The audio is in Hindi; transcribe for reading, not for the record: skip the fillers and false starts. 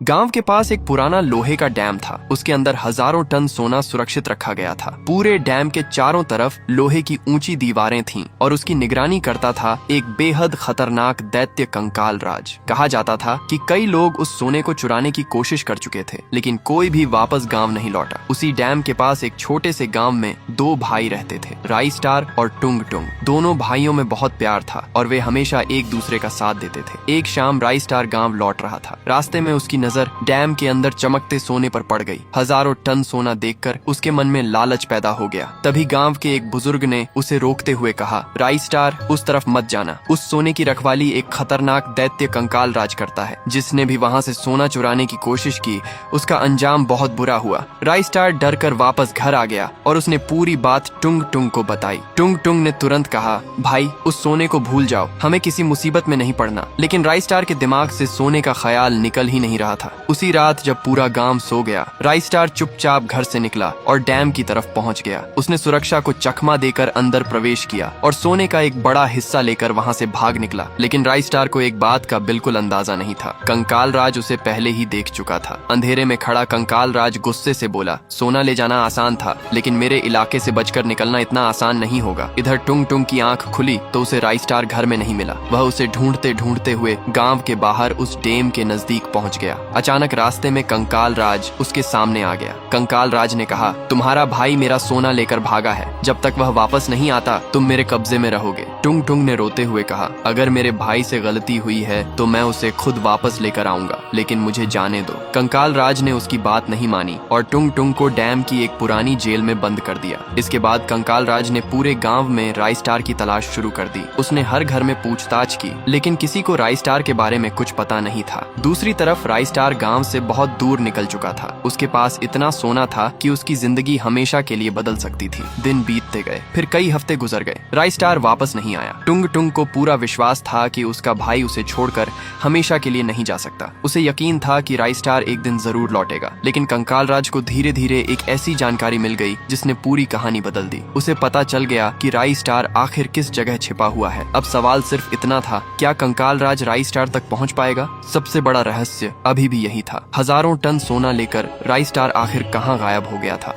गांव के पास एक पुराना लोहे का डैम था। उसके अंदर हजारों टन सोना सुरक्षित रखा गया था। पूरे डैम के चारों तरफ लोहे की ऊंची दीवारें थीं और उसकी निगरानी करता था एक बेहद खतरनाक दैत्य कंकाल राज। कहा जाता था कि कई लोग उस सोने को चुराने की कोशिश कर चुके थे, लेकिन कोई भी वापस गांव नहीं लौटा। उसी डैम के पास एक छोटे से गांव में दो भाई रहते थे, राई स्टार और टुंग टुंग। दोनों भाइयों में बहुत प्यार था और वे हमेशा एक दूसरे का साथ देते थे। एक शाम राई स्टार गांव लौट रहा था। रास्ते में उसकी नजर डैम के अंदर चमकते सोने पर पड़ गई। हजारों टन सोना देखकर उसके मन में लालच पैदा हो गया। तभी गांव के एक बुजुर्ग ने उसे रोकते हुए कहा, राई स्टार, उस तरफ मत जाना। उस सोने की रखवाली एक खतरनाक दैत्य कंकाल राज करता है। जिसने भी वहां से सोना चुराने की कोशिश की, उसका अंजाम बहुत बुरा हुआ। राई स्टार डर कर वापस घर आ गया और उसने पूरी बात टुंग टुंग को बताई। टुंग टुंग ने तुरंत कहा, भाई, उस सोने को भूल जाओ, हमें किसी मुसीबत में नहीं पड़ना। लेकिन राई स्टार के दिमाग से सोने का ख्याल निकल ही नहीं रहा था। उसी रात जब पूरा गांव सो गया, राई स्टार चुपचाप घर से निकला और डैम की तरफ पहुंच गया। उसने सुरक्षा को चकमा देकर अंदर प्रवेश किया और सोने का एक बड़ा हिस्सा लेकर वहां से भाग निकला। लेकिन राई स्टार को एक बात का बिल्कुल अंदाजा नहीं था। कंकाल राज उसे पहले ही देख चुका था। अंधेरे में खड़ा कंकाल राज गुस्से से बोला, सोना ले जाना आसान था, लेकिन मेरे इलाके से बचकर निकलना इतना आसान नहीं होगा। इधर टुंग टुंग की आंख खुली तो उसे राई स्टार घर में नहीं मिला। वह उसे ढूंढते ढूंढते हुए गांव के बाहर उस डैम के नजदीक पहुंच गया। अचानक रास्ते में कंकाल राज उसके सामने आ गया। कंकाल राज ने कहा, तुम्हारा भाई मेरा सोना लेकर भागा है। जब तक वह वापस नहीं आता, तुम मेरे कब्जे में रहोगे। टुंग टुंग ने रोते हुए कहा, अगर मेरे भाई से गलती हुई है तो मैं उसे खुद वापस लेकर आऊंगा, लेकिन मुझे जाने दो। कंकाल राज ने उसकी बात नहीं मानी और टुंग टुंग को डैम की एक पुरानी जेल में बंद कर दिया। इसके बाद कंकाल राज ने पूरे गांव में राई स्टार की तलाश शुरू कर दी। उसने हर घर में पूछताछ की, लेकिन किसी को राई स्टार के बारे में कुछ पता नहीं था। दूसरी तरफ राई स्टार गांव से बहुत दूर निकल चुका था। उसके पास इतना सोना था कि उसकी जिंदगी हमेशा के लिए बदल सकती थी। दिन बीतते गए, फिर कई हफ्ते गुजर गए। राई स्टार वापस नहीं आया। टुंग टुंग को पूरा विश्वास था कि उसका भाई उसे छोड़कर हमेशा के लिए नहीं जा सकता। उसे यकीन था कि राई स्टार एक दिन जरूर लौटेगा। लेकिन कंकाल राज को धीरे धीरे एक ऐसी जानकारी मिल गई जिसने पूरी कहानी बदल दी। उसे पता चल गया कि राई स्टार आखिर किस जगह छिपा हुआ है। अब सवाल सिर्फ इतना था, क्या कंकाल राज राई स्टार तक पहुंच पाएगा? सबसे बड़ा रहस्य अभी भी यही था। हजारों टन सोना लेकर राई स्टार आखिर कहां गायब हो गया था।